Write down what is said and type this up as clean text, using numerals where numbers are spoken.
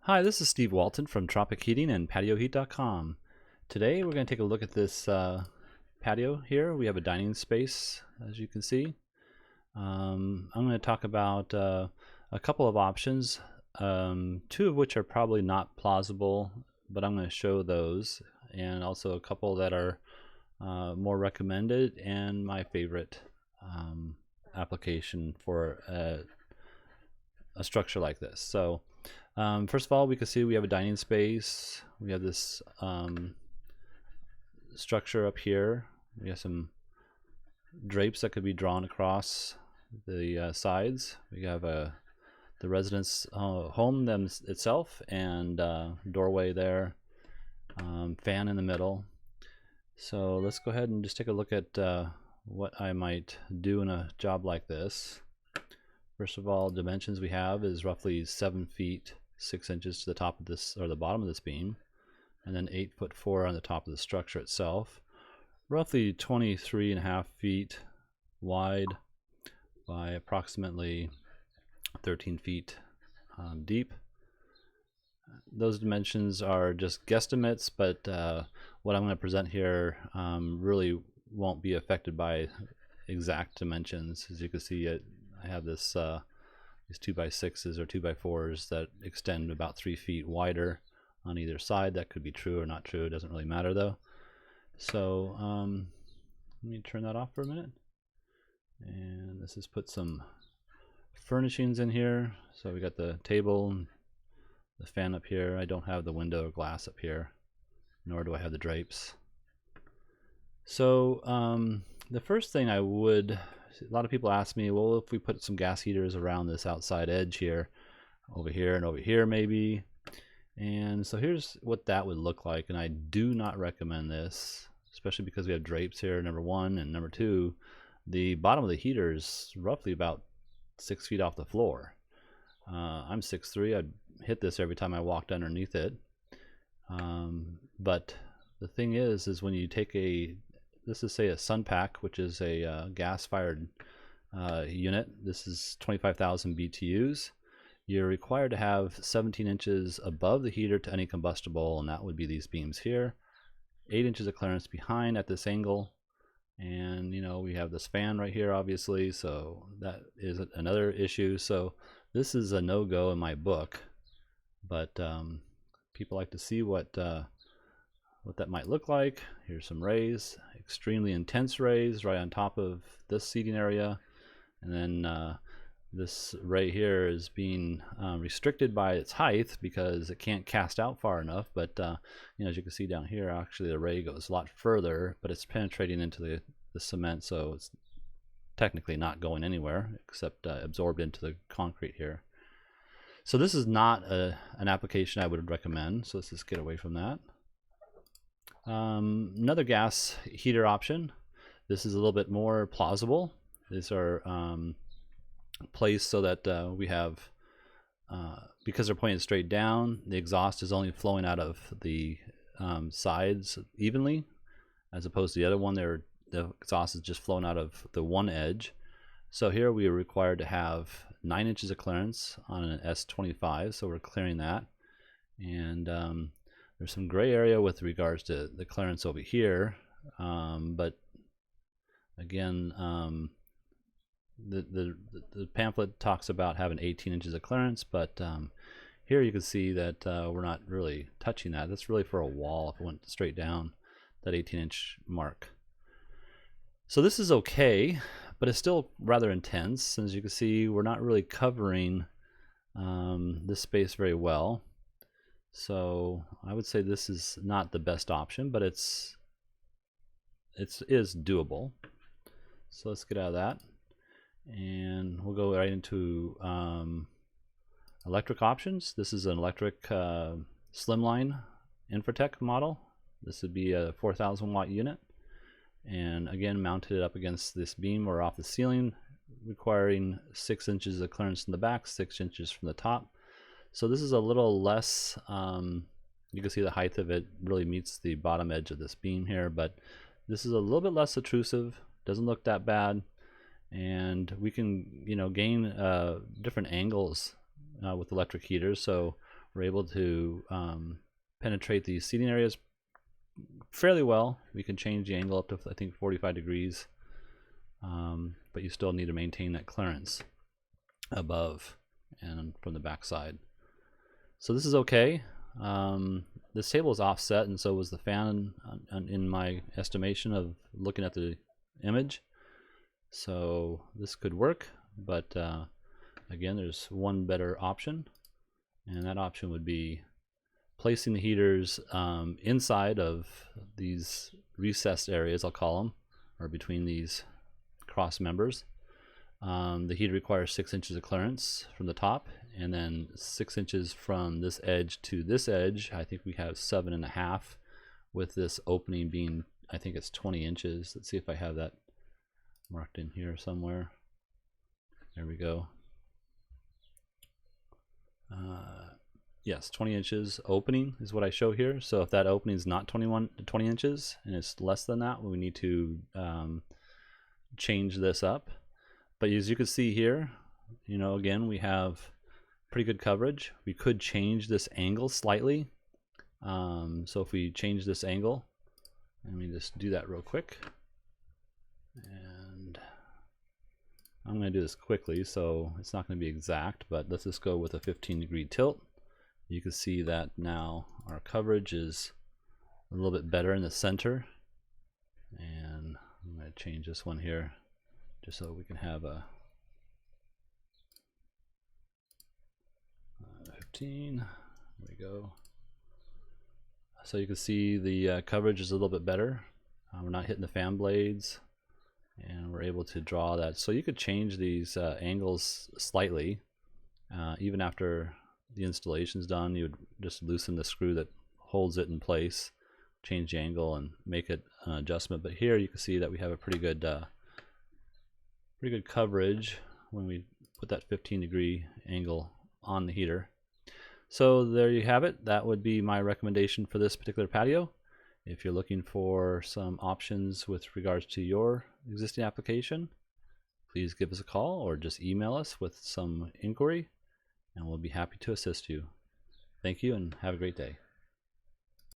Hi, this is Steve Walton from Tropic Heating and PatioHeat.com. Today we're going to take a look at this patio here. We have a dining space, as you can see. I'm going to talk about a couple of options, two of which are probably not plausible, but I'm going to show those, and also a couple that are more recommended and my favorite application for a structure like this. So first of all, we can see we have a dining space. We have this structure up here. We have some drapes that could be drawn across the sides. We have the residence home itself, and doorway there, fan in the middle. So let's go ahead and just take a look at what I might do in a job like this. First of all, dimensions we have is roughly 7 feet 6 inches to the top of this, or the bottom of this beam, and then 8'4" on the top of the structure itself. Roughly 23.5 feet wide by approximately 13 feet deep. Those dimensions are just guesstimates, but what I'm going to present here really won't be affected by exact dimensions. As you can see, I have this these 2x6s or 2x4s that extend about 3 feet wider on either side. That could be true or not true. It doesn't really matter though. So let me turn that off for a minute. And let's just put some furnishings in here. So we got the table, the fan up here. I don't have the window or glass up here, nor do I have the drapes. So the first thing a lot of people ask me, well, if we put some gas heaters around this outside edge here, over here and over here maybe. And so here's what that would look like, and I do not recommend this, especially because we have drapes here, number one, and number two, the bottom of the heater is roughly about 6 feet off the floor. I'm 6'3", I'd hit this every time I walked underneath it. But the thing is when you take this is, say, a sun pack, which is a gas-fired unit. This is 25,000 BTUs. You're required to have 17 inches above the heater to any combustible, and that would be these beams here. 8 inches of clearance behind at this angle, and we have this fan right here, obviously, so that is another issue. So this is a no-go in my book, but people like to see what that might look like. Here's some rays, extremely intense rays right on top of this seating area, and then this ray here is being restricted by its height because it can't cast out far enough. But as you can see down here, actually the ray goes a lot further, but it's penetrating into the cement, so it's technically not going anywhere except absorbed into the concrete here. So this is not an application I would recommend, so let's just get away from that. Another gas heater option. This is a little bit more plausible. These are placed so that we have, because they're pointed straight down, the exhaust is only flowing out of the sides evenly, as opposed to the other one, the exhaust is just flowing out of the one edge. So here we are required to have 9 inches of clearance on an S25, so we're clearing that. And there's some gray area with regards to the clearance over here, but again, the pamphlet talks about having 18 inches of clearance, but here you can see that we're not really touching that. That's really for a wall if it went straight down, that 18-inch mark. So this is okay, but it's still rather intense. As you can see, we're not really covering this space very well. So I would say this is not the best option, but it is doable. So let's get out of that, and we'll go right into electric options. This is an electric slimline Infratech model. This would be a 4,000 watt unit, and again mounted up against this beam or off the ceiling, requiring 6 inches of clearance in the back, 6 inches from the top. So this is a little less, you can see the height of it really meets the bottom edge of this beam here, but this is a little bit less obtrusive, doesn't look that bad, and we can gain different angles with electric heaters. So we're able to penetrate these seating areas fairly well. We can change the angle up to, I think, 45 degrees, but you still need to maintain that clearance above and from the back side. So this is okay. This table is offset, and so was the fan in my estimation of looking at the image. So this could work, but again, there's one better option, and that option would be placing the heaters inside of these recessed areas, I'll call them, or between these cross members. The heater requires 6 inches of clearance from the top, and then 6 inches from this edge to this edge. I think we have 7.5, with this opening being, I think it's 20 inches. Let's see if I have that marked in here somewhere. There we go. Yes, 20 inches opening is what I show here. So if that opening is not 20 inches and it's less than that, we need to change this up. But as you can see here, you know, again, we have pretty good coverage. We could change this angle slightly. So if we change this angle, let me just do that real quick. And I'm going to do this quickly, so it's not going to be exact, but let's just go with a 15-degree tilt. You can see that now our coverage is a little bit better in the center. And I'm going to change this one here just so we can have a 15. There we go. So you can see the coverage is a little bit better. We're not hitting the fan blades, and we're able to draw that. So you could change these angles slightly. Even after the installation's done, you would just loosen the screw that holds it in place, change the angle, and make it an adjustment. But here you can see that we have a pretty good coverage when we put that 15-degree angle on the heater. So there you have it. That would be my recommendation for this particular patio. If you're looking for some options with regards to your existing application, please give us a call or just email us with some inquiry, and we'll be happy to assist you. Thank you and have a great day.